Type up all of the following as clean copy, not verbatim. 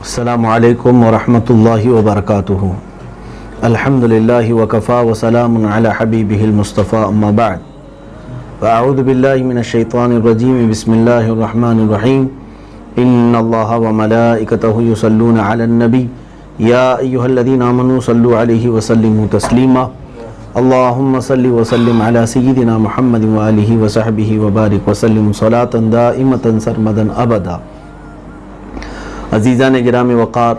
السلام علیکم ورحمۃ اللہ وبرکاتہ۔ الحمد للہ وکفا وسلام علی حبیبہ المصطفیٰ اما بعد فاعوذ باللہ من الشیطان الرجیم بسم اللہ الرحمن الرحیم ان اللہ وملائکتہ یصلون علی النبی یا ایہا الذین آمنوا صلوا علیہ وسلموا تسلیما اللہم صل وسلم علی سیدنا محمد وآلہ وصحبہ وبارک وسلم صلاة دائمة سرمدا ابدا۔ عزیزان گرام وقار،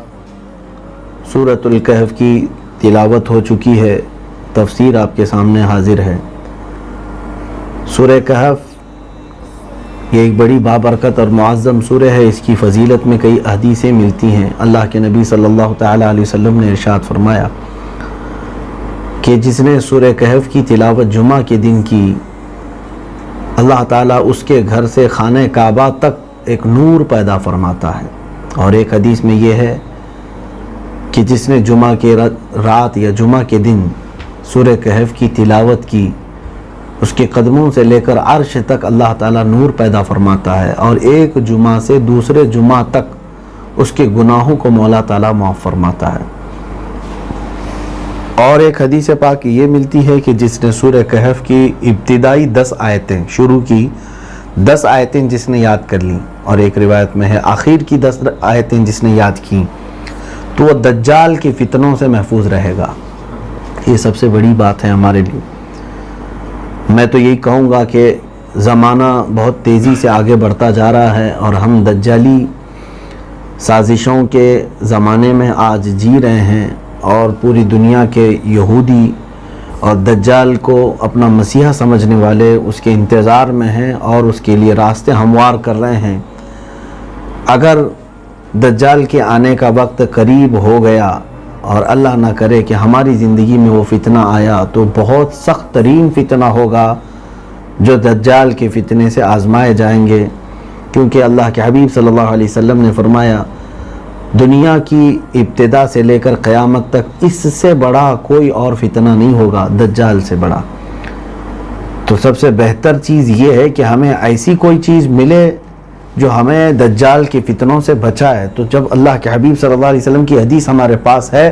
سورۃ الکہف کی تلاوت ہو چکی ہے، تفسیر آپ کے سامنے حاضر ہے۔ سورہ کہف یہ ایک بڑی بابرکت اور معظم سورہ ہے۔ اس کی فضیلت میں کئی احادیثیں ملتی ہیں۔ اللہ کے نبی صلی اللہ تعالیٰ علیہ وسلم نے ارشاد فرمایا کہ جس نے سورہ کہف کی تلاوت جمعہ کے دن کی، اللہ تعالیٰ اس کے گھر سے خانہ کعبہ تک ایک نور پیدا فرماتا ہے۔ اور ایک حدیث میں یہ ہے کہ جس نے جمعہ کے رات یا جمعہ کے دن سورہ کہف کی تلاوت کی، اس کے قدموں سے لے کر عرش تک اللہ تعالیٰ نور پیدا فرماتا ہے، اور ایک جمعہ سے دوسرے جمعہ تک اس کے گناہوں کو مولا تعالیٰ معاف فرماتا ہے۔ اور ایک حدیث پاک یہ ملتی ہے کہ جس نے سورہ کہف کی ابتدائی 10 آیتیں شروع کی، 10 آیتیں جس نے یاد کر لیں، اور ایک روایت میں ہے آخر کی 10 آیتیں جس نے یاد کی، تو وہ دجال کے فتنوں سے محفوظ رہے گا۔ یہ سب سے بڑی بات ہے ہمارے لیے۔ میں تو یہی کہوں گا کہ زمانہ بہت تیزی سے آگے بڑھتا جا رہا ہے، اور ہم دجالی سازشوں کے زمانے میں آج جی رہے ہیں، اور پوری دنیا کے یہودی اور دجال کو اپنا مسیحا سمجھنے والے اس کے انتظار میں ہیں اور اس کے لیے راستے ہموار کر رہے ہیں۔ اگر دجال کے آنے کا وقت قریب ہو گیا اور اللہ نہ کرے کہ ہماری زندگی میں وہ فتنہ آیا، تو بہت سخت ترین فتنہ ہوگا جو دجال کے فتنے سے آزمائے جائیں گے، کیونکہ اللہ کے حبیب صلی اللہ علیہ وسلم نے فرمایا دنیا کی ابتدا سے لے کر قیامت تک اس سے بڑا کوئی اور فتنہ نہیں ہوگا دجال سے بڑا۔ تو سب سے بہتر چیز یہ ہے کہ ہمیں ایسی کوئی چیز ملے جو ہمیں دجال کے فتنوں سے بچائے۔ تو جب اللہ کے حبیب صلی اللہ علیہ وسلم کی حدیث ہمارے پاس ہے،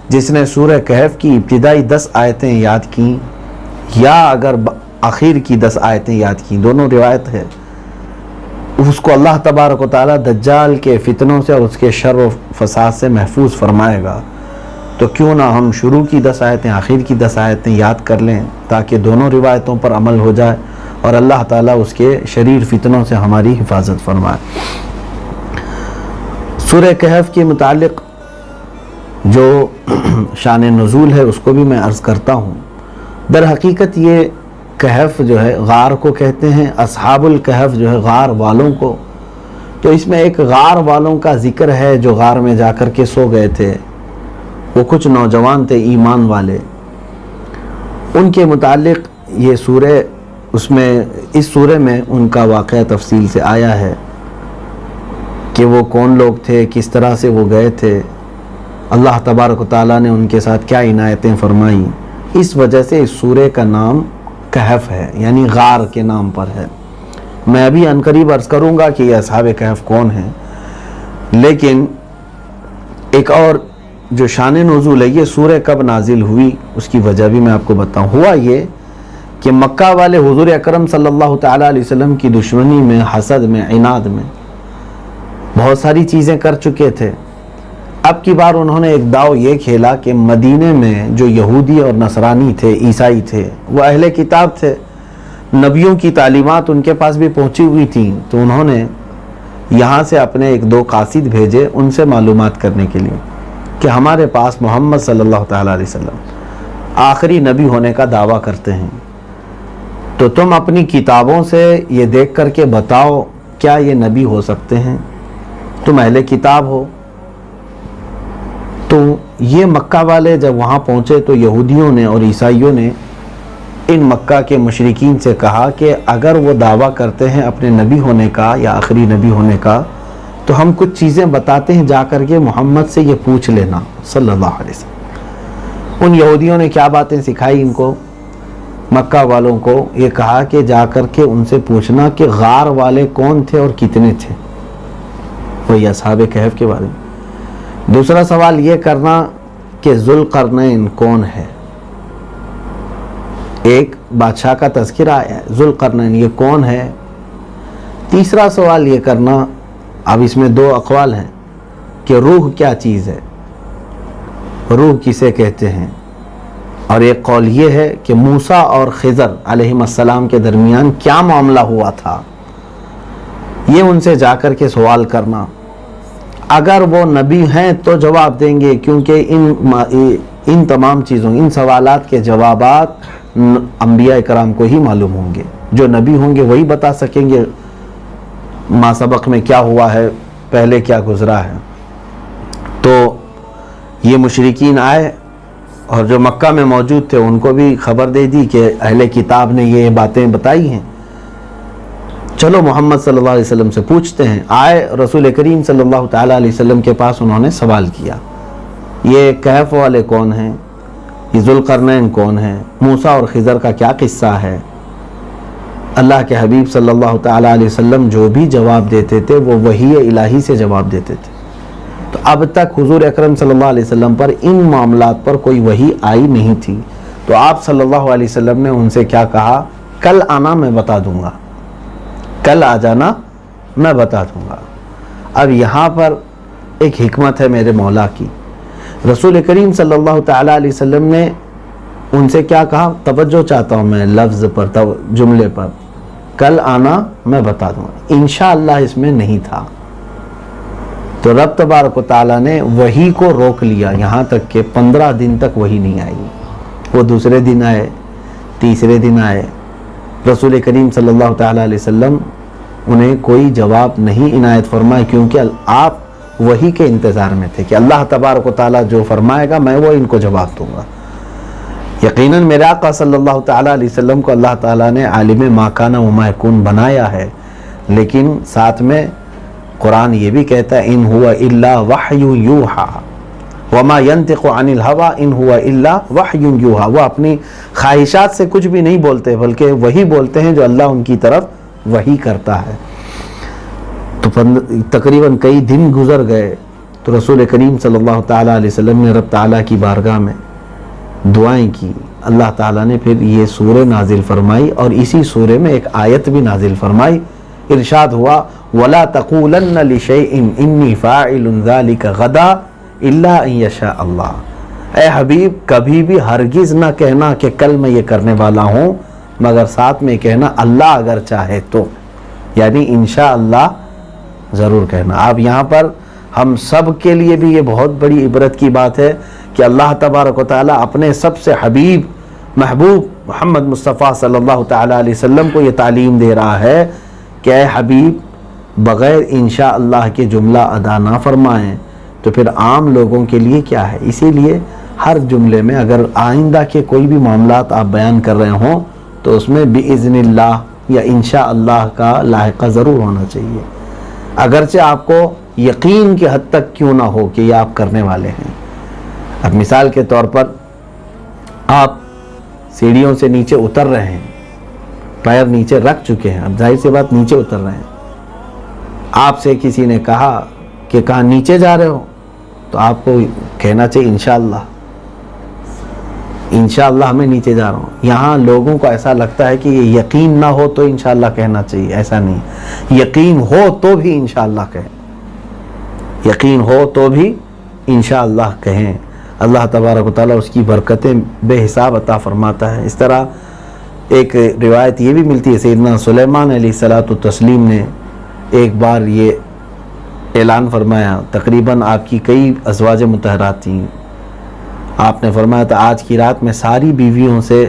جس نے سورہ کہف کی ابتدائی 10 آیتیں یاد کیں یا اگر آخر کی 10 آیتیں یاد کیں، دونوں روایت ہے، اس کو اللہ تبارک و تعالیٰ دجال کے فتنوں سے اور اس کے شر و فساد سے محفوظ فرمائے گا۔ تو کیوں نہ ہم شروع کی 10 آیتیں آخر کی 10 آیتیں یاد کر لیں، تاکہ دونوں روایتوں پر عمل ہو جائے اور اللہ تعالیٰ اس کے شریر فتنوں سے ہماری حفاظت فرمائے۔ سورہ کہف کے متعلق جو شان نزول ہے اس کو بھی میں عرض کرتا ہوں۔ در حقیقت یہ کہف جو ہے غار کو کہتے ہیں، اصحاب الکہف جو ہے غار والوں کو۔ تو اس میں ایک غار والوں کا ذکر ہے جو غار میں جا کر کے سو گئے تھے۔ وہ کچھ نوجوان تھے ایمان والے، ان کے متعلق یہ سورہ اس سورہ میں ان کا واقعہ تفصیل سے آیا ہے کہ وہ کون لوگ تھے، کس طرح سے وہ گئے تھے، اللہ تبارک و تعالیٰ نے ان کے ساتھ کیا عنایتیں فرمائیں۔ اس وجہ سے اس سورہ کا نام کہف ہے، یعنی غار کے نام پر ہے۔ میں ابھی عنقریب عرض کروں گا کہ یہ اصحاب کہف کون ہیں، لیکن ایک اور جو شان نزول ہے، یہ سورہ کب نازل ہوئی اس کی وجہ بھی میں آپ کو بتاؤں۔ ہوا یہ کہ مکہ والے حضور اکرم صلی اللہ تعالیٰ علیہ وسلم کی دشمنی میں، حسد میں، عناد میں بہت ساری چیزیں کر چکے تھے۔ اب کی بار انہوں نے ایک داؤ یہ کھیلا کہ مدینے میں جو یہودی اور نصرانی تھے، عیسائی تھے، وہ اہل کتاب تھے، نبیوں کی تعلیمات ان کے پاس بھی پہنچی ہوئی تھیں، تو انہوں نے یہاں سے اپنے ایک دو قاصد بھیجے ان سے معلومات کرنے کے لیے کہ ہمارے پاس محمد صلی اللہ تعالیٰ علیہ وسلم آخری نبی ہونے کا دعویٰ کرتے ہیں، تو تم اپنی کتابوں سے یہ دیکھ کر کے بتاؤ کیا یہ نبی ہو سکتے ہیں، تم اہل کتاب ہو۔ تو یہ مکہ والے جب وہاں پہنچے تو یہودیوں نے اور عیسائیوں نے ان مکہ کے مشرکین سے کہا کہ اگر وہ دعویٰ کرتے ہیں اپنے نبی ہونے کا یا آخری نبی ہونے کا، تو ہم کچھ چیزیں بتاتے ہیں، جا کر کے محمد سے یہ پوچھ لینا صلی اللہ علیہ وسلم۔ ان یہودیوں نے کیا باتیں سکھائی ان کو، مکہ والوں کو یہ کہا کہ جا کر کے ان سے پوچھنا کہ غار والے کون تھے اور کتنے تھے، وہی اصحاب کہف کے بارے میں۔ دوسرا سوال یہ کرنا کہ ذوالقرنین کون ہے. ایک بادشاہ کا تذکرہ ہے، ذوالقرنین یہ کون ہے. تیسرا سوال یہ کرنا، اب اس میں دو اقوال ہیں کہ روح کیا چیز ہے، روح کسے کہتے ہیں. اور ایک قول یہ ہے کہ موسیٰ اور خضر علیہ السلام کے درمیان کیا معاملہ ہوا تھا، یہ ان سے جا کر کے سوال کرنا. اگر وہ نبی ہیں تو جواب دیں گے، کیونکہ ان تمام چیزوں، ان سوالات کے جوابات انبیاء کرام کو ہی معلوم ہوں گے. جو نبی ہوں گے وہی بتا سکیں گے ما سبق میں کیا ہوا ہے، پہلے کیا گزرا ہے. تو یہ مشرکین آئے اور جو مکہ میں موجود تھے ان کو بھی خبر دے دی کہ اہل کتاب نے یہ باتیں بتائی ہیں، چلو محمد صلی اللہ علیہ وسلم سے پوچھتے ہیں. آئے رسول کریم صلی اللہ تعالیٰ علیہ وسلم کے پاس، انہوں نے سوال کیا یہ کہف والے کون ہیں، یہ ذوالقرنین کون ہیں، موسیٰ اور خضر کا کیا قصہ ہے. اللہ کے حبیب صلی اللہ تعالیٰ علیہ وسلم جو بھی جواب دیتے تھے وہ وحی الہی سے جواب دیتے تھے. تو اب تک حضور اکرم صلی اللہ علیہ وسلم پر ان معاملات پر کوئی وحی آئی نہیں تھی. تو آپ صلی اللہ علیہ وسلم نے ان سے کیا کہا، کل آنا میں بتا دوں گا، کل آ جانا میں بتا دوں گا. اب یہاں پر ایک حکمت ہے میرے مولا کی. رسول کریم صلی اللہ تعالیٰ علیہ وسلم نے ان سے کیا کہا، توجہ چاہتا ہوں میں لفظ پر، جملے پر، کل آنا میں بتا دوں گا. انشاءاللہ اس میں نہیں تھا. تو رب تبارک و تعالیٰ نے وحی کو روک لیا یہاں تک کہ 15 دن تک وحی نہیں آئی. وہ دوسرے دن آئے، تیسرے دن آئے، رسول کریم صلی اللہ تعالیٰ علیہ وسلم انہیں کوئی جواب نہیں عنایت فرمائے، کیونکہ آپ وحی کے انتظار میں تھے کہ اللہ تبارک و تعالیٰ جو فرمائے گا میں وہ ان کو جواب دوں گا. یقیناً میرے آقا صلی اللہ تعالیٰ علیہ وسلم کو اللہ تعالیٰ نے عالم ما کان و ما یکون بنایا ہے، لیکن ساتھ میں قرآن یہ بھی کہتا ہے ان ہوا الا وحی یوحا وما ینطق عن الہوا ان ہوا الا وحی یوحا. وہ اپنی خواہشات سے کچھ بھی نہیں بولتے، بلکہ وہی بولتے ہیں جو اللہ ان کی طرف وحی کرتا ہے. تو تقریباً کئی دن گزر گئے تو رسول کریم صلی اللہ تعالیٰ علیہ وسلم نے رب تعالیٰ کی بارگاہ میں دعائیں کی. اللہ تعالیٰ نے پھر یہ سورہ نازل فرمائی اور اسی سورہ میں ایک آیت بھی نازل فرمائی. ارشاد ہوا وَلَا تَقُولَنَّ لِشَيْءٍ إِنِّي فَاعِلٌ ذَلِكَ غَدًا إِلَّا أَن يَشَاءَ اللَّهُ. اے حبیب کبھی بھی ہرگز نہ کہنا کہ کل میں یہ کرنے والا ہوں، مگر ساتھ میں کہنا اللہ اگر چاہے تو، یعنی انشاءاللہ ضرور کہنا. اب یہاں پر ہم سب کے لیے بھی یہ بہت بڑی عبرت کی بات ہے کہ اللہ تبارک و تعالیٰ اپنے سب سے حبیب محبوب محمد مصطفیٰ صلی اللہ تعالیٰ علیہ وسلم کو یہ تعلیم دے رہا ہے کہ اے حبیب بغیر انشاءاللہ کے جملہ ادا نہ فرمائیں. تو پھر عام لوگوں کے لیے کیا ہے. اسی لیے ہر جملے میں اگر آئندہ کے کوئی بھی معاملات آپ بیان کر رہے ہوں تو اس میں بِإِذْنِ اللہ یا انشاءاللہ کا لاحقہ ضرور ہونا چاہیے، اگرچہ آپ کو یقین کی حد تک کیوں نہ ہو کہ یہ آپ کرنے والے ہیں. اب مثال کے طور پر آپ سیڑھیوں سے نیچے اتر رہے ہیں، پیر نیچے رکھ چکے ہیں، اب ظاہر سی بات نیچے اتر رہے ہیں. آپ سے کسی نے کہا کہ کہاں نیچے جا رہے ہو، تو آپ کو کہنا چاہیے انشاءاللہ، انشاءاللہ میں نیچے جا رہا ہوں. یہاں لوگوں کو ایسا لگتا ہے کہ یہ یقین نہ ہو تو انشاءاللہ کہنا چاہیے. ایسا نہیں، یقین ہو تو بھی انشاءاللہ کہیں، یقین ہو تو بھی انشاءاللہ کہیں. اللہ تبارک و تعالیٰ اس کی برکتیں بے حساب عطا فرماتا ہے. اس طرح ایک روایت یہ بھی ملتی ہے سیدنا سلیمان علیہ الصلاۃ والتسلیم نے ایک بار یہ اعلان فرمایا، تقریباً آپ کی کئی ازواج مطہرات تھیں. آپ نے فرمایا تھا آج کی رات میں ساری بیویوں سے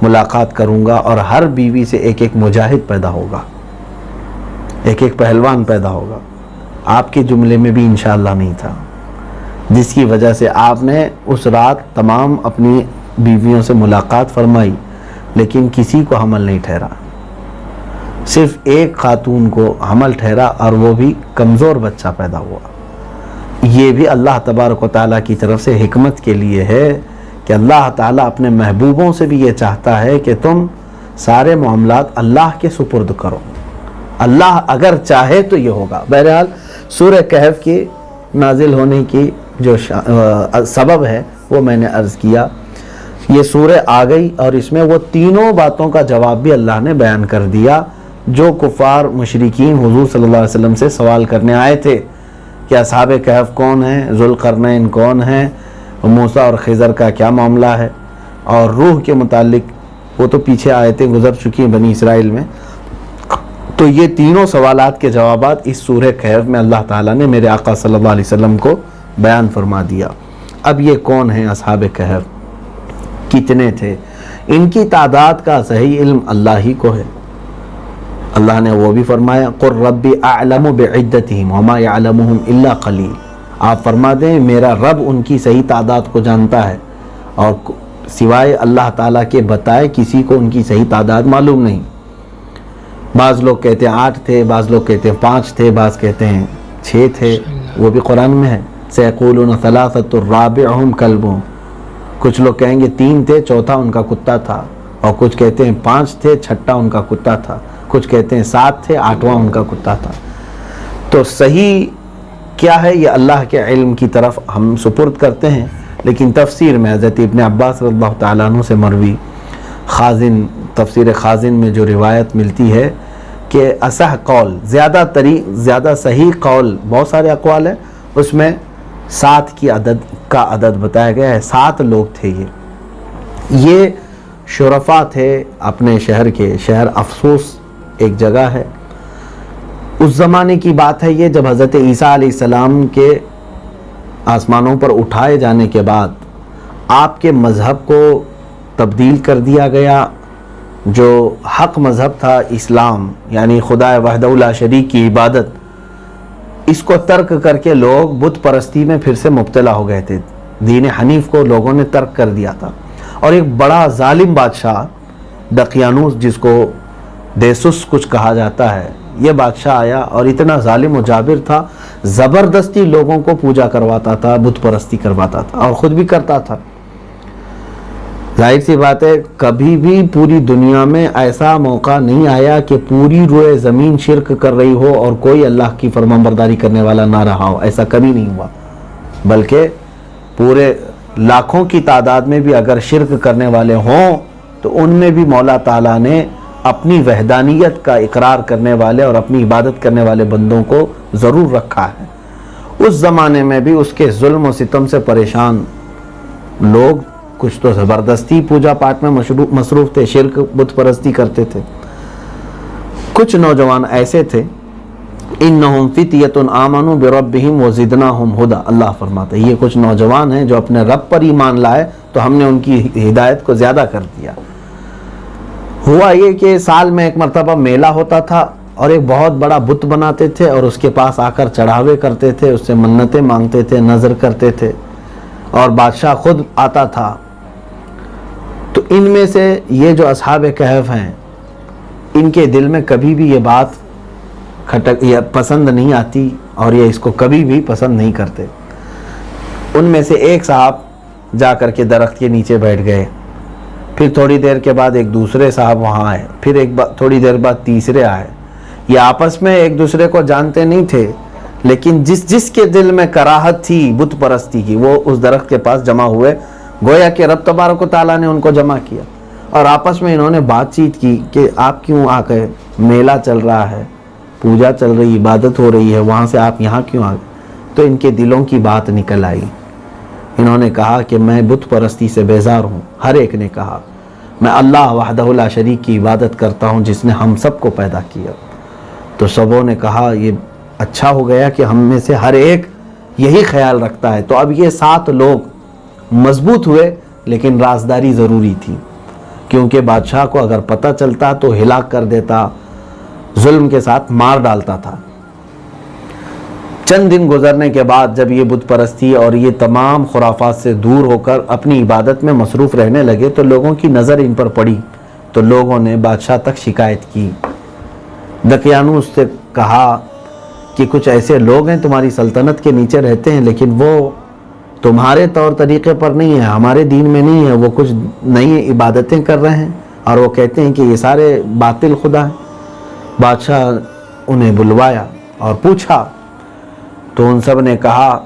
ملاقات کروں گا اور ہر بیوی سے ایک ایک مجاہد پیدا ہوگا، ایک ایک پہلوان پیدا ہوگا. آپ کے جملے میں بھی انشاءاللہ نہیں تھا، جس کی وجہ سے آپ نے اس رات تمام اپنی بیویوں سے ملاقات فرمائی، لیکن کسی کو حمل نہیں ٹھہرا. صرف ایک خاتون کو حمل ٹھہرا اور وہ بھی کمزور بچہ پیدا ہوا. یہ بھی اللہ تبارک و تعالیٰ کی طرف سے حکمت کے لیے ہے کہ اللہ تعالیٰ اپنے محبوبوں سے بھی یہ چاہتا ہے کہ تم سارے معاملات اللہ کے سپرد کرو. اللہ اگر چاہے تو یہ ہوگا. بہرحال سورہ کہف کی نازل ہونے کی جو سبب ہے وہ میں نے عرض کیا. یہ سورہ آ گئی اور اس میں وہ تینوں باتوں کا جواب بھی اللہ نے بیان کر دیا جو کفار مشرکین حضور صلی اللہ علیہ وسلم سے سوال کرنے آئے تھے کہ اصحاب کہف کون ہیں, ذوالقرنین کون ہیں, موسیٰ اور خضر کا کیا معاملہ ہے, اور روح کے متعلق وہ تو پیچھے آیتیں گزر چکی ہیں بنی اسرائیل میں. تو یہ تینوں سوالات کے جوابات اس سورہ کہف میں اللہ تعالیٰ نے میرے آقا صلی اللہ علیہ وسلم کو بیان فرما دیا. اب یہ کون ہیں اصحاب کہف, کتنے تھے, ان کی تعداد کا صحیح علم اللہ ہی کو ہے. اللہ نے وہ بھی فرمایا قُلْ رَبِّ أَعْلَمُ بِعِدَّتِهِمْ وَمَا يَعْلَمُهُمْ إِلَّا قَلِيلٌ. آپ فرما دیں میرا رب ان کی صحیح تعداد کو جانتا ہے اور سوائے اللہ تعالیٰ کے بتائے کسی کو ان کی صحیح تعداد معلوم نہیں. بعض لوگ کہتے ہیں 8 تھے, بعض لوگ کہتے ہیں 5 تھے, بعض کہتے ہیں 6 تھے, وہ بھی قرآن میں ہے. سَيَقُولُونَ ثَلَاثَةٌ رَابِعُهُمْ كَلْبُهُمْ. کچھ لوگ کہیں گے 3 تھے, چوتھا ان کا کتا تھا, اور کچھ کہتے ہیں 5 تھے, چھٹا ان کا کتا تھا, کچھ کہتے ہیں 7 تھے, 8واں ان کا کتا تھا. تو صحیح کیا ہے یہ اللہ کے علم کی طرف ہم سپرد کرتے ہیں. لیکن تفسیر میں حضرت ابن عباس رضی اللہ تعالیٰ عنہ سے مروی خازن, تفسیر خازن میں جو روایت ملتی ہے کہ اصح قول, زیادہ صحیح قول, بہت سارے اقوال ہیں, اس میں 7 کی عدد بتایا گیا ہے. 7 لوگ تھے. یہ شرفا تھے اپنے شہر کے. شہر افسوس ایک جگہ ہے. اس زمانے کی بات ہے یہ جب حضرت عیسیٰ علیہ السلام کے آسمانوں پر اٹھائے جانے کے بعد آپ کے مذہب کو تبدیل کر دیا گیا. جو حق مذہب تھا اسلام, یعنی خدا وحدہ لا شریک کی عبادت, اس کو ترک کر کے لوگ بت پرستی میں پھر سے مبتلا ہو گئے تھے. دین حنیف کو لوگوں نے ترک کر دیا تھا. اور ایک بڑا ظالم بادشاہ دقیانوس, جس کو دیسوس کچھ کہا جاتا ہے, یہ بادشاہ آیا اور اتنا ظالم و جابر تھا, زبردستی لوگوں کو پوجا کرواتا تھا, بت پرستی کرواتا تھا, اور خود بھی کرتا تھا. ظاہر سی بات ہے کبھی بھی پوری دنیا میں ایسا موقع نہیں آیا کہ پوری روئے زمین شرک کر رہی ہو اور کوئی اللہ کی فرمانبرداری کرنے والا نہ رہا ہو. ایسا کبھی نہیں ہوا. بلکہ پورے لاکھوں کی تعداد میں بھی اگر شرک کرنے والے ہوں تو ان میں بھی مولا تعالیٰ نے اپنی وحدانیت کا اقرار کرنے والے اور اپنی عبادت کرنے والے بندوں کو ضرور رکھا ہے. اس زمانے میں بھی اس کے ظلم و ستم سے پریشان لوگ کچھ تو زبردستی پوجا پاٹ میں مصروف تھے, شرک بت پرستی کرتے تھے. کچھ نوجوان ایسے تھے انہم فتیۃ آمنوا بربہم وزدناہم ھدی. اللہ فرماتا ہے یہ کچھ نوجوان ہیں جو اپنے رب پر ایمان لائے تو ہم نے ان کی ہدایت کو زیادہ کر دیا. ہوا یہ کہ سال میں ایک مرتبہ میلہ ہوتا تھا اور ایک بہت بڑا بت بناتے تھے اور اس کے پاس آ کر چڑھاوے کرتے تھے, اس سے منتیں مانگتے تھے, نظر کرتے تھے, اور بادشاہ خود آتا تھا. تو ان میں سے یہ جو اصحاب کہف ہیں ان کے دل میں کبھی بھی یہ بات پسند نہیں آتی اور یہ اس کو کبھی بھی پسند نہیں کرتے. ان میں سے ایک صاحب جا کر کے درخت کے نیچے بیٹھ گئے, پھر تھوڑی دیر کے بعد ایک دوسرے صاحب وہاں آئے, پھر تھوڑی دیر بعد تیسرے آئے. یہ آپس میں ایک دوسرے کو جانتے نہیں تھے, لیکن جس کے دل میں کراہت تھی بت پرستی کی وہ اس درخت کے پاس جمع ہوئے. گویا کہ رب تبارک و تعالیٰ نے ان کو جمع کیا اور آپس میں انہوں نے بات چیت کی کہ آپ کیوں آ گئے, میلہ چل رہا ہے, پوجا چل رہی, عبادت ہو رہی ہے, وہاں سے آپ یہاں کیوں آ گئے. تو ان کے دلوں کی بات نکل آئی. انہوں نے کہا کہ میں بت پرستی سے بیزار ہوں. ہر ایک نے کہا میں اللہ وحدہ لا شریک کی عبادت کرتا ہوں جس نے ہم سب کو پیدا کیا. تو سبوں نے کہا یہ اچھا ہو گیا کہ ہم میں سے ہر ایک یہی خیال رکھتا ہے. تو اب یہ 7 لوگ مضبوط ہوئے, لیکن رازداری ضروری تھی کیونکہ بادشاہ کو اگر پتہ چلتا تو ہلاک کر دیتا, ظلم کے ساتھ مار ڈالتا تھا. چند دن گزرنے کے بعد جب یہ بت پرستی اور یہ تمام خرافات سے دور ہو کر اپنی عبادت میں مصروف رہنے لگے تو لوگوں کی نظر ان پر پڑی. تو لوگوں نے بادشاہ تک شکایت کی. دقیانوس سے کہا کہ کچھ ایسے لوگ ہیں تمہاری سلطنت کے نیچے رہتے ہیں لیکن وہ تمہارے طور طریقے پر نہیں ہے, ہمارے دین میں نہیں ہے, وہ کچھ نئی عبادتیں کر رہے ہیں اور وہ کہتے ہیں کہ یہ سارے باطل خدا ہیں. بادشاہ انہیں بلوایا اور پوچھا تو ان سب نے کہا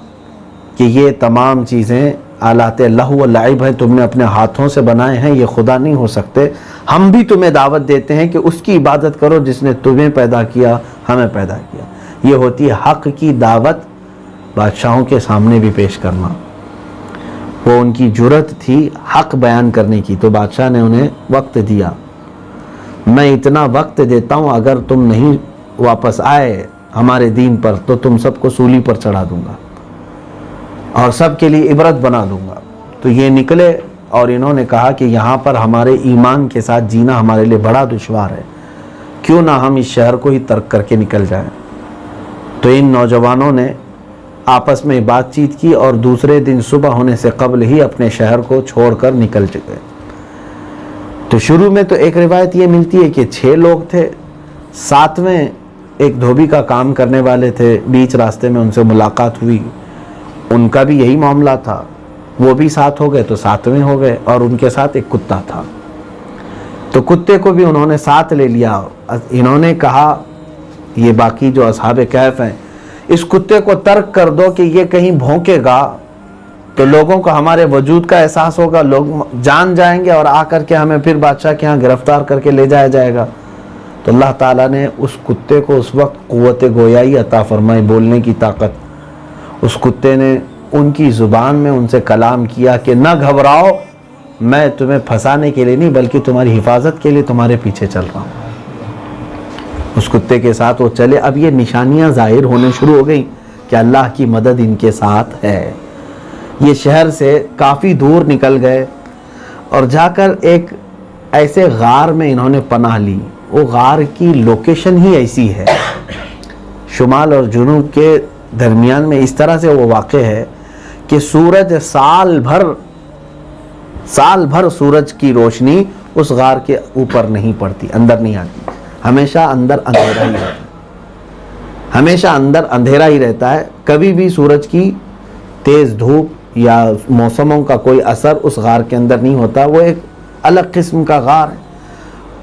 کہ یہ تمام چیزیں آلات لہو و لعب ہیں، تم نے اپنے ہاتھوں سے بنائے ہیں، یہ خدا نہیں ہو سکتے۔ ہم بھی تمہیں دعوت دیتے ہیں کہ اس کی عبادت کرو جس نے تمہیں پیدا کیا، ہمیں پیدا کیا۔ یہ ہوتی ہے حق کی دعوت بادشاہوں کے سامنے بھی پیش کرنا۔ وہ ان کی جرت تھی حق بیان کرنے کی، تو بادشاہ نے انہیں وقت دیا، میں اتنا وقت دیتا ہوں، اگر تم نہیں واپس آئے ہمارے دین پر تو تم سب کو سولی پر چڑھا دوں گا اور سب کے لیے عبرت بنا دوں گا۔ تو یہ نکلے اور انہوں نے کہا کہ یہاں پر ہمارے ایمان کے ساتھ جینا ہمارے لیے بڑا دشوار ہے، کیوں نہ ہم اس شہر کو ہی ترک کر کے نکل جائیں۔ تو ان نوجوانوں نے آپس میں بات چیت کی اور دوسرے دن صبح ہونے سے قبل ہی اپنے شہر کو چھوڑ کر نکل چکے۔ تو شروع میں تو ایک روایت یہ ملتی ہے کہ 6 لوگ تھے، 7ویں ایک دھوبی کا کام کرنے والے تھے، بیچ راستے میں ان سے ملاقات ہوئی، ان کا بھی یہی معاملہ تھا، وہ بھی ساتھ ہو گئے تو 7ویں ہو گئے، اور ان کے ساتھ ایک کتا تھا، تو کتے کو بھی انہوں نے ساتھ لے لیا۔ انہوں نے کہا یہ باقی جو اصحاب کہف ہیں، اس کتے کو ترک کر دو کہ یہ کہیں بھونکے گا تو لوگوں کو ہمارے وجود کا احساس ہوگا، لوگ جان جائیں گے اور آ کر کے ہمیں پھر بادشاہ کے ہاں گرفتار کر کے لے جایا جائے گا۔ تو اللہ تعالیٰ نے اس کتے کو اس وقت قوت گویائی عطا فرمائی، بولنے کی طاقت۔ اس کتے نے ان کی زبان میں ان سے کلام کیا کہ نہ گھبراؤ، میں تمہیں پھنسانے کے لیے نہیں بلکہ تمہاری حفاظت کے لیے تمہارے پیچھے چل رہا ہوں۔ اس کتے کے ساتھ وہ چلے۔ اب یہ نشانیاں ظاہر ہونے شروع ہو گئیں کہ اللہ کی مدد ان کے ساتھ ہے۔ یہ شہر سے کافی دور نکل گئے اور جا کر ایک ایسے غار میں انہوں نے پناہ لی۔ وہ غار کی لوکیشن ہی ایسی ہے، شمال اور جنوب کے درمیان میں اس طرح سے وہ واقع ہے کہ سورج سال بھر سورج کی روشنی اس غار کے اوپر نہیں پڑتی، اندر نہیں آتی، ہمیشہ اندر اندھیرا ہی رہتا ہے، ہمیشہ اندر اندھیرا ہی رہتا ہے۔ کبھی بھی سورج کی تیز دھوپ یا موسموں کا کوئی اثر اس غار کے اندر نہیں ہوتا۔ وہ ایک الگ قسم کا غار ہے۔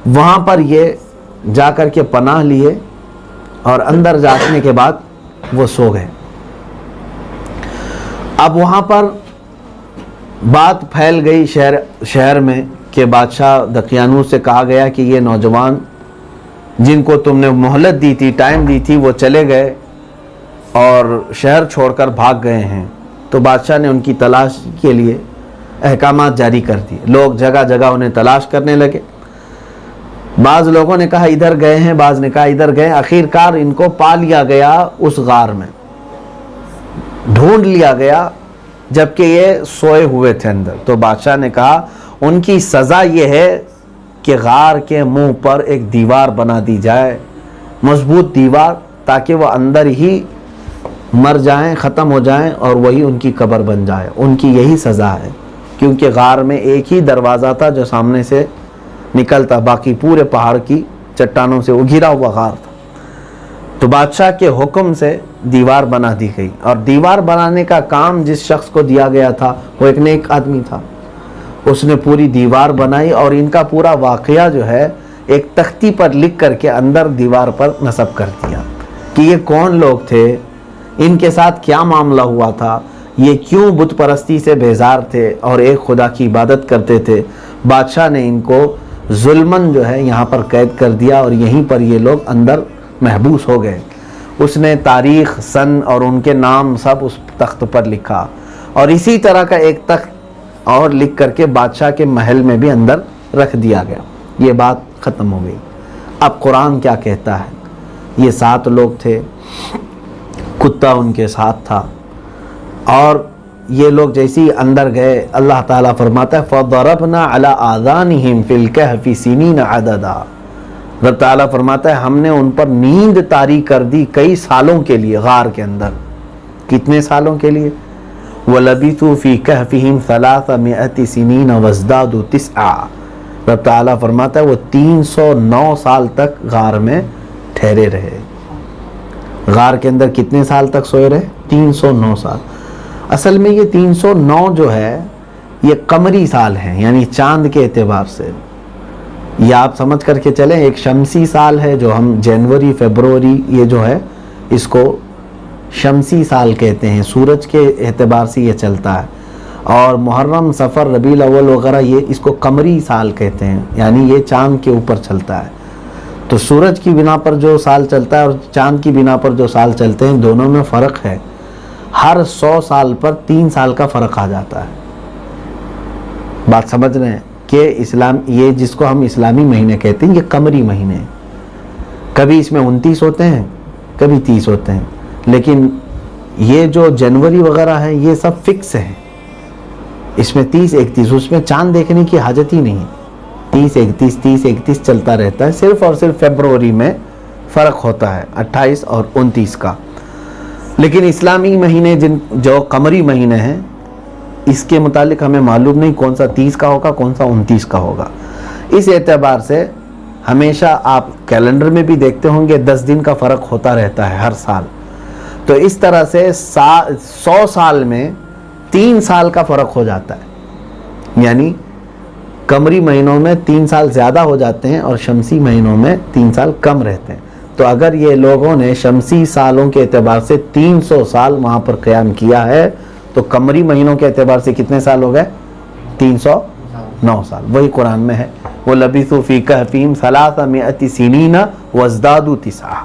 وہاں پر یہ جا کر کے پناہ لیے اور اندر جانے کے بعد وہ سو گئے۔ اب وہاں پر بات پھیل گئی شہر میں کہ بادشاہ دقیانوس سے کہا گیا کہ یہ نوجوان جن کو تم نے مہلت دی تھی، ٹائم دی تھی، وہ چلے گئے اور شہر چھوڑ کر بھاگ گئے ہیں۔ تو بادشاہ نے ان کی تلاش کے لیے احکامات جاری کر دیے، لوگ جگہ جگہ انہیں تلاش کرنے لگے۔ بعض لوگوں نے کہا ادھر گئے ہیں، بعض نے کہا ادھر گئے، آخر کار ان کو پا لیا گیا، اس غار میں ڈھونڈ لیا گیا جبکہ یہ سوئے ہوئے تھے اندر۔ تو بادشاہ نے کہا ان کی سزا یہ ہے کہ غار کے منہ پر ایک دیوار بنا دی جائے، مضبوط دیوار، تاکہ وہ اندر ہی مر جائیں، ختم ہو جائیں اور وہی ان کی قبر بن جائے۔ ان کی یہی سزا ہے، کیونکہ غار میں ایک ہی دروازہ تھا جو سامنے سے نکلتا، باقی پورے پہاڑ کی چٹانوں سے وہ گھرا ہوا غار تھا۔ تو بادشاہ کے حکم سے دیوار بنا دی گئی، اور دیوار بنانے کا کام جس شخص کو دیا گیا تھا وہ ایک نیک آدمی تھا۔ اس نے پوری دیوار بنائی اور ان کا پورا واقعہ جو ہے ایک تختی پر لکھ کر کے اندر دیوار پر نصب کر دیا کہ یہ کون لوگ تھے، ان کے ساتھ کیا معاملہ ہوا تھا، یہ کیوں بت پرستی سے بیزار تھے اور ایک خدا کی عبادت کرتے تھے۔ بادشاہ نے ان کو ظلمن جو ہے یہاں پر قید کر دیا اور یہیں پر یہ لوگ اندر محبوس ہو گئے۔ اس نے تاریخ، سن اور ان کے نام سب اس تخت پر لکھا، اور اسی طرح کا ایک تخت اور لکھ کر کے بادشاہ کے محل میں بھی اندر رکھ دیا گیا۔ یہ بات ختم ہو گئی۔ اب قرآن کیا کہتا ہے؟ یہ 7 لوگ تھے، کتا ان کے ساتھ تھا، اور یہ لوگ جیسے ہی اندر گئے اللہ تعالیٰ فرماتا ہے فَضَرَبْنَا عَلَىٰ آذَانِهِمْ فِي الْكَهْفِ سِنِينَ عَدَدًا۔ رب تعالیٰ فرماتا ہے ہم نے ان پر نیند طاری کر دی کئی سالوں کے لیے غار کے اندر۔ کتنے سالوں کے لیے؟ وَلَبِثُوا فِي كَهْفِهِمْ 300 سِنِينَ وَازْدَادُوا 9۔ رب تعالیٰ فرماتا ہے وہ 309 سال تک غار میں ٹھہرے رہے۔ غار کے اندر کتنے سال تک سوئے رہے؟ 309 سال۔ اصل میں یہ 309 جو ہے یہ قمری سال ہیں، یعنی چاند کے اعتبار سے، یا آپ سمجھ کر کے چلیں ایک شمسی سال ہے جو ہم جنوری فیبروری یہ جو ہے اس کو شمسی سال کہتے ہیں، سورج کے اعتبار سے یہ چلتا ہے، اور محرم، صفر، ربیع الاول وغیرہ یہ اس کو قمری سال کہتے ہیں، یعنی یہ چاند کے اوپر چلتا ہے۔ تو سورج کی بنا پر جو سال چلتا ہے اور چاند کی بنا پر جو سال چلتے ہیں، دونوں میں فرق ہے۔ ہر 100 سال پر 3 سال کا فرق آ جاتا ہے۔ بات سمجھ رہے ہیں کہ اسلام، یہ جس کو ہم اسلامی مہینے کہتے ہیں، یہ قمری مہینے ہیں۔ کبھی اس میں 29 ہوتے ہیں، کبھی 30 ہوتے ہیں، لیکن یہ جو جنوری وغیرہ ہے یہ سب فکس ہے، اس میں 30 31، اس میں چاند دیکھنے کی حاجت ہی نہیں ہے، 30 31 30 31 چلتا رہتا ہے۔ صرف اور صرف فیبروری میں فرق ہوتا ہے 28 اور 29 کا۔ لیکن اسلامی مہینے جو قمری مہینے ہیں، اس کے متعلق ہمیں معلوم نہیں کون سا 30 کا ہوگا، کون سا 29 کا ہوگا۔ اس اعتبار سے ہمیشہ آپ کیلنڈر میں بھی دیکھتے ہوں گے 10 دن کا فرق ہوتا رہتا ہے ہر سال۔ تو اس طرح سے 100 سال میں 3 سال کا فرق ہو جاتا ہے، یعنی قمری مہینوں میں 3 سال زیادہ ہو جاتے ہیں اور شمسی مہینوں میں 3 سال کم رہتے ہیں۔ تو اگر یہ لوگوں نے شمسی سالوں کے اعتبار سے 300 سال وہاں پر قیام کیا ہے، تو قمری مہینوں کے اعتبار سے کتنے سال ہو گئے؟ 309 سال۔ وہی قرآن میں ہے، وَلَبِثُوا فِي كَهْفِهِمْ 300 سِنِينَ وَازْدَادُوا 9۔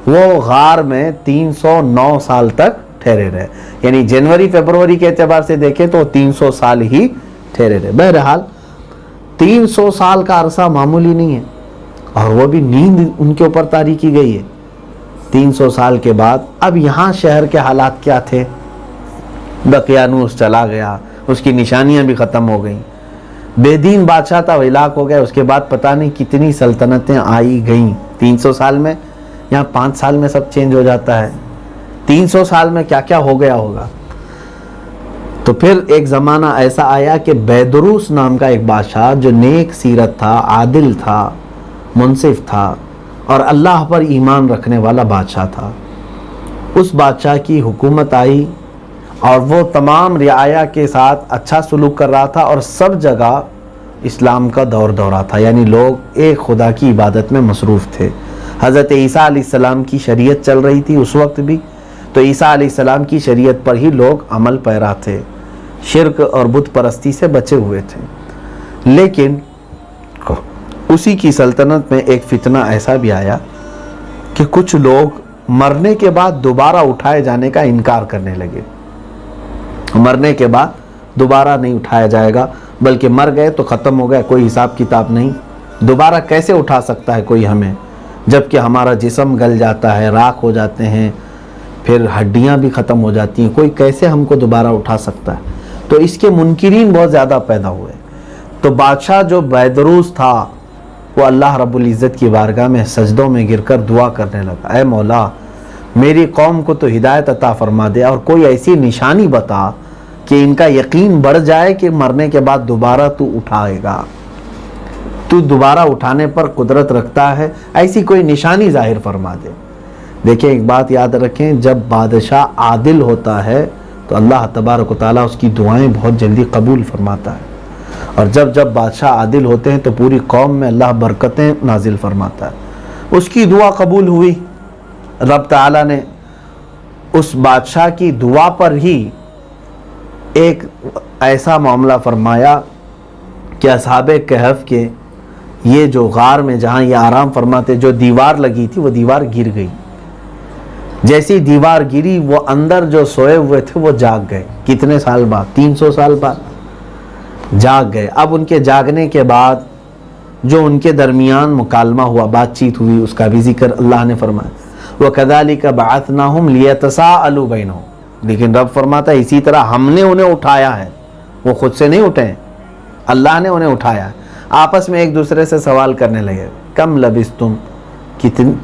وہ غار میں 309 سال تک ٹھہرے رہے، یعنی جنوری فیبروری کے اعتبار سے دیکھیں تو 300 سال ہی ٹھہرے رہے۔ بہرحال 300 سال کا عرصہ معمولی نہیں ہے، اور وہ بھی نیند ان کے اوپر طاری کی گئی ہے 300 سال کے بعد۔ اب یہاں شہر کے حالات کیا تھے؟ دقیانوس چلا گیا، اس کی نشانیاں بھی ختم ہو گئیں، بے دین بادشاہ تھا وہ ہلاک ہو گیا، اس کے بعد پتہ نہیں کتنی سلطنتیں آئی گئیں 300 سال میں۔ یہاں 5 سال میں سب چینج ہو جاتا ہے، 300 سال میں کیا کیا ہو گیا ہوگا۔ تو پھر ایک زمانہ ایسا آیا کہ بیدروس نام کا ایک بادشاہ جو نیک سیرت تھا، عادل تھا، منصف تھا اور اللہ پر ایمان رکھنے والا بادشاہ تھا۔ اس بادشاہ کی حکومت آئی اور وہ تمام رعایا کے ساتھ اچھا سلوک کر رہا تھا، اور سب جگہ اسلام کا دور دورہ تھا، یعنی لوگ ایک خدا کی عبادت میں مصروف تھے۔ حضرت عیسیٰ علیہ السلام کی شریعت چل رہی تھی اس وقت بھی، تو عیسیٰ علیہ السلام کی شریعت پر ہی لوگ عمل پیرا تھے، شرک اور بت پرستی سے بچے ہوئے تھے۔ لیکن اسی کی سلطنت میں ایک فتنہ ایسا بھی آیا کہ کچھ لوگ مرنے کے بعد دوبارہ اٹھائے جانے کا انکار کرنے لگے۔ مرنے کے بعد دوبارہ نہیں اٹھایا جائے گا، بلکہ مر گئے تو ختم ہو گیا، کوئی حساب کتاب نہیں، دوبارہ کیسے اٹھا سکتا ہے کوئی ہمیں، جبکہ ہمارا جسم گل جاتا ہے، راکھ ہو جاتے ہیں، پھر ہڈیاں بھی ختم ہو جاتی ہیں، کوئی کیسے ہم کو دوبارہ اٹھا سکتا ہے؟ تو اس کے منکرین بہت زیادہ پیدا ہوئے۔ تو بادشاہ جو بیدروس تھا وہ اللہ رب العزت کی بارگاہ میں سجدوں میں گر کر دعا کرنے لگا، اے مولا میری قوم کو تو ہدایت عطا فرما دے، اور کوئی ایسی نشانی بتا کہ ان کا یقین بڑھ جائے کہ مرنے کے بعد دوبارہ تو اٹھائے گا، تو دوبارہ اٹھانے پر قدرت رکھتا ہے، ایسی کوئی نشانی ظاہر فرما دے۔ دیکھیں ایک بات یاد رکھیں، جب بادشاہ عادل ہوتا ہے تو اللہ تبارک و تعالیٰ اس کی دعائیں بہت جلدی قبول فرماتا ہے، اور جب بادشاہ عادل ہوتے ہیں تو پوری قوم میں اللہ برکتیں نازل فرماتا ہے۔ اس کی دعا قبول ہوئی، رب تعالیٰ نے اس بادشاہ کی دعا پر ہی ایک ایسا معاملہ فرمایا کہ اصحاب کہف کے یہ جو غار میں جہاں یہ آرام فرماتے، جو دیوار لگی تھی وہ دیوار گر گئی۔ جیسی دیوار گری، وہ اندر جو سوئے ہوئے تھے وہ جاگ گئے۔ کتنے سال بعد؟ 300 سال بعد جاگ گئے۔ اب ان کے جاگنے کے بعد جو ان کے درمیان مکالمہ ہوا، بات چیت ہوئی، اس کا بھی ذکر اللہ نے فرمایا، وَكَذَلِكَ بَعَثْنَاهُمْ لِيَتَسَاءَلُوا بَيْنَهُمْ۔ لیکن رب فرماتا ہے اسی طرح ہم نے انہیں اٹھایا ہے، وہ خود سے نہیں اٹھے ہیں، اللہ نے انہیں اٹھایا ہے۔ آپس میں ایک دوسرے سے سوال کرنے لگے، کم لبثتم،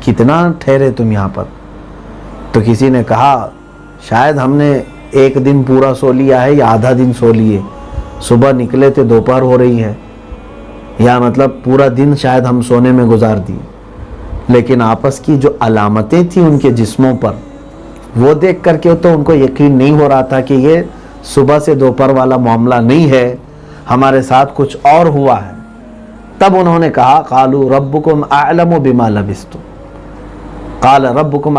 کتنا ٹھہرے تم یہاں پر؟ تو کسی نے کہا شاید ہم نے ایک دن پورا سو لیا ہے یا آدھا دن سو لیے، صبح نکلے تھے دوپہر ہو رہی ہے، یا مطلب پورا دن شاید ہم سونے میں گزار دیے۔ لیکن آپس کی جو علامتیں تھیں ان کے جسموں پر، وہ دیکھ کر کے تو ان کو یقین نہیں ہو رہا تھا کہ یہ صبح سے دوپہر والا معاملہ نہیں ہے، ہمارے ساتھ کچھ اور ہوا ہے۔ تب انہوں نے کہا قالوا ربکم اعلم بما لبثتم، قال ربکم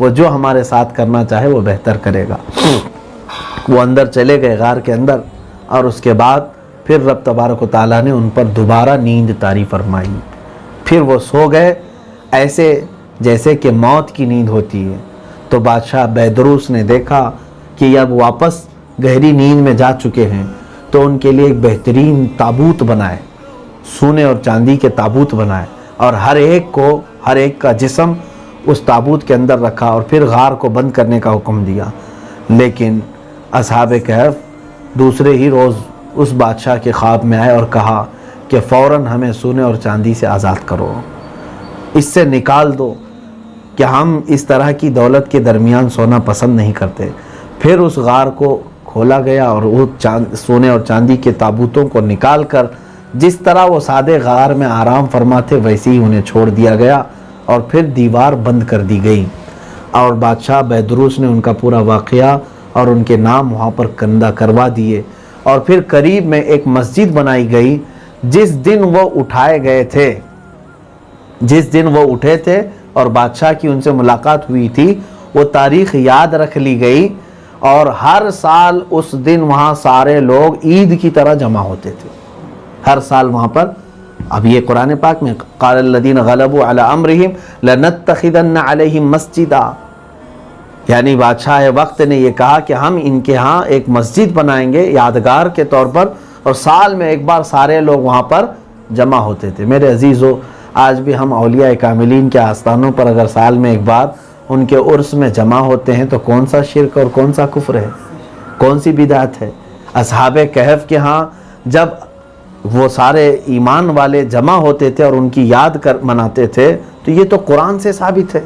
وہ جو ہمارے ساتھ کرنا چاہے وہ بہتر کرے گا۔ وہ اندر چلے گئے غار کے اندر، اور اس کے بعد پھر رب تبارک و تعالیٰ نے ان پر دوبارہ نیند طاری فرمائی۔ پھر وہ سو گئے ایسے جیسے کہ موت کی نیند ہوتی ہے۔ تو بادشاہ بیدروس نے دیکھا کہ اب واپس گہری نیند میں جا چکے ہیں، تو ان کے لیے ایک بہترین تابوت بنائے، سونے اور چاندی کے تابوت بنائے، اور ہر ایک کا جسم اس تابوت کے اندر رکھا، اور پھر غار کو بند کرنے کا حکم دیا۔ لیکن اصحاب کہف دوسرے ہی روز اس بادشاہ کے خواب میں آئے اور کہا کہ فوراً ہمیں سونے اور چاندی سے آزاد کرو، اس سے نکال دو، کہ ہم اس طرح کی دولت کے درمیان سونا پسند نہیں کرتے۔ پھر اس غار کو کھولا گیا اور وہ سونے اور چاندی کے تابوتوں کو نکال کر جس طرح وہ سادے غار میں آرام فرما تھے ویسے ہی انہیں چھوڑ دیا گیا، اور پھر دیوار بند کر دی گئی، اور بادشاہ بیدروس نے ان کا پورا واقعہ اور ان کے نام وہاں پر کندہ کروا دیے۔ اور پھر قریب میں ایک مسجد بنائی گئی۔ جس دن وہ اٹھے تھے اور بادشاہ کی ان سے ملاقات ہوئی تھی، وہ تاریخ یاد رکھ لی گئی، اور ہر سال اس دن وہاں سارے لوگ عید کی طرح جمع ہوتے تھے۔ ہر سال وہاں پر، اب یہ قرآن پاک میں قال الذین غلبوا علی امرہم لنتخذن علیہم مسجدا، یعنی بادشاہ وقت نے یہ کہا کہ ہم ان کے ہاں ایک مسجد بنائیں گے یادگار کے طور پر، اور سال میں ایک بار سارے لوگ وہاں پر جمع ہوتے تھے۔ میرے عزیزو، آج بھی ہم اولیاء کاملین کے آستانوں پر اگر سال میں ایک بار ان کے عرس میں جمع ہوتے ہیں تو کون سا شرک اور کون سا کفر ہے، کون سی بدعت ہے؟ اصحاب کہف کے ہاں جب وہ سارے ایمان والے جمع ہوتے تھے اور ان کی یاد مناتے تھے، تو یہ تو قرآن سے ثابت ہے۔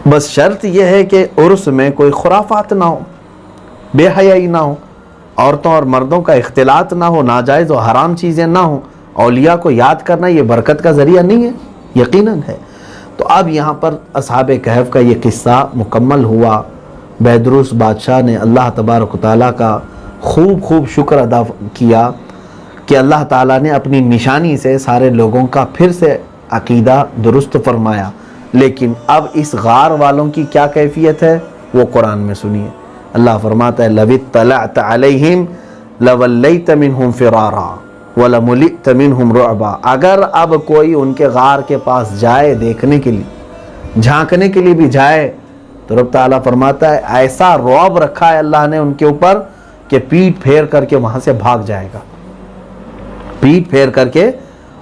بس شرط یہ ہے کہ عرس میں کوئی خرافات نہ ہو، بے حیائی نہ ہو، عورتوں اور مردوں کا اختلاط نہ ہو، ناجائز و حرام چیزیں نہ ہوں۔ اولیاء کو یاد کرنا یہ برکت کا ذریعہ نہیں ہے؟ یقیناً ہے۔ تو اب یہاں پر اصحاب کہف کا یہ قصہ مکمل ہوا۔ بیدروس بادشاہ نے اللہ تبارک و تعالیٰ کا خوب شکر ادا کیا کہ اللہ تعالیٰ نے اپنی نشانی سے سارے لوگوں کا پھر سے عقیدہ درست فرمایا۔ لیکن اب اس غار والوں کی کیا کیفیت ہے وہ قرآن میں سنیے۔ اللہ فرماتا ہے لَوِ اطَّلَعْتَ عَلَيْهِمْ لَوَلَّيْتَ مِنْهُمْ فِرَارًا وَلَمُلِئْتَ مِنْهُمْ رُعْبًا۔ اگر اب کوئی ان کے غار کے پاس جائے دیکھنے کے لیے، جھانکنے کے لیے بھی جائے، تو رب تعالیٰ فرماتا ہے ایسا رعب رکھا ہے اللہ نے ان کے اوپر کہ پیٹ پھیر کر کے وہاں سے بھاگ جائے گا، پیٹ پھیر کر کے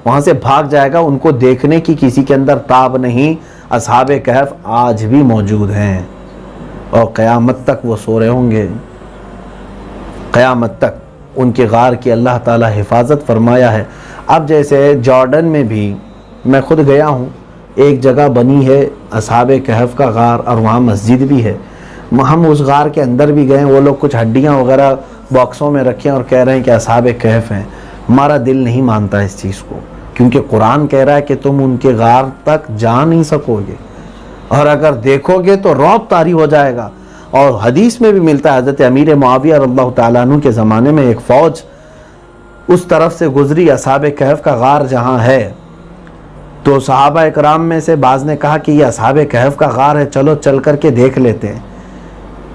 وہاں سے بھاگ جائے گا۔ ان کو دیکھنے کی کسی کے اندر تاب نہیں۔ اصحاب کہف آج بھی موجود ہیں اور قیامت تک وہ سو رہے ہوں گے، قیامت تک ان کے غار کی اللہ تعالیٰ حفاظت فرمایا ہے۔ اب جیسے جارڈن میں بھی میں خود گیا ہوں، ایک جگہ بنی ہے اصحاب کہف کا غار، اور وہاں مسجد بھی ہے۔ ہم اس غار کے اندر بھی گئے، وہ لوگ کچھ ہڈیاں وغیرہ باکسوں میں رکھیں اور کہہ رہے ہیں کہ اصحاب کہف ہیں۔ ہمارا دل نہیں مانتا اس چیز کو، کیونکہ قرآن کہہ رہا ہے کہ تم ان کے غار تک جا نہیں سکو گے، اور اگر دیکھو گے تو رعب طاری ہو جائے گا۔ اور حدیث میں بھی ملتا ہے، حضرت امیر معاویہ رضی اللہ تعالیٰ عنہ کے زمانے میں ایک فوج اس طرف سے گزری اصحاب کہف کا غار جہاں ہے، تو صحابہ اکرام میں سے بعض نے کہا کہ یہ اصحاب کہف کا غار ہے، چلو چل کر کے دیکھ لیتے ہیں۔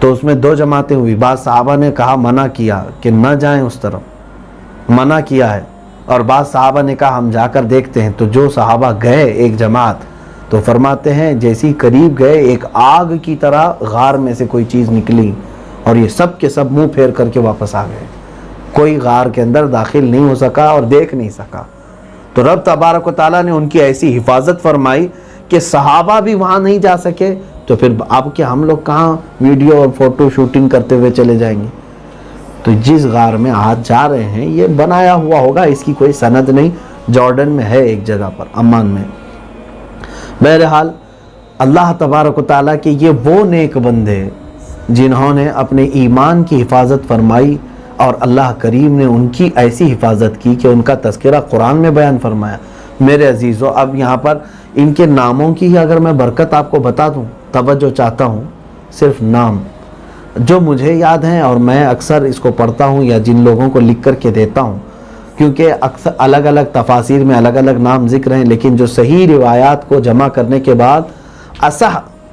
تو اس میں دو جماعتیں ہوئی، بعض صحابہ نے کہا، منع کیا کہ نہ جائیں اس طرف، منع کیا ہے، اور بعض صحابہ نے کہا ہم جا کر دیکھتے ہیں۔ تو جو صحابہ گئے ایک جماعت، تو فرماتے ہیں جیسی قریب گئے ایک آگ کی طرح غار میں سے کوئی چیز نکلی، اور یہ سب کے سب منہ پھیر کر کے واپس آ گئے، کوئی غار کے اندر داخل نہیں ہو سکا اور دیکھ نہیں سکا۔ تو رب تبارک و تعالیٰ نے ان کی ایسی حفاظت فرمائی کہ صحابہ بھی وہاں نہیں جا سکے، تو پھر اب کیا ہم لوگ کہاں ویڈیو اور فوٹو شوٹنگ کرتے ہوئے چلے جائیں گے؟ تو جس غار میں آج جا رہے ہیں یہ بنایا ہوا ہوگا، اس کی کوئی سند نہیں، جارڈن میں ہے ایک جگہ پر، عمان میں۔ بہرحال اللہ تبارک و تعالیٰ کے یہ وہ نیک بندے جنہوں نے اپنے ایمان کی حفاظت فرمائی، اور اللہ کریم نے ان کی ایسی حفاظت کی کہ ان کا تذکرہ قرآن میں بیان فرمایا۔ میرے عزیزو، اب یہاں پر ان کے ناموں کی ہی اگر میں برکت آپ کو بتا دوں، توجہ چاہتا ہوں، صرف نام جو مجھے یاد ہیں، اور میں اکثر اس کو پڑھتا ہوں یا جن لوگوں کو لکھ کر کے دیتا ہوں، کیونکہ اکثر الگ الگ تفاسیر میں الگ الگ نام ذکر ہیں، لیکن جو صحیح روایات کو جمع کرنے کے بعد اصح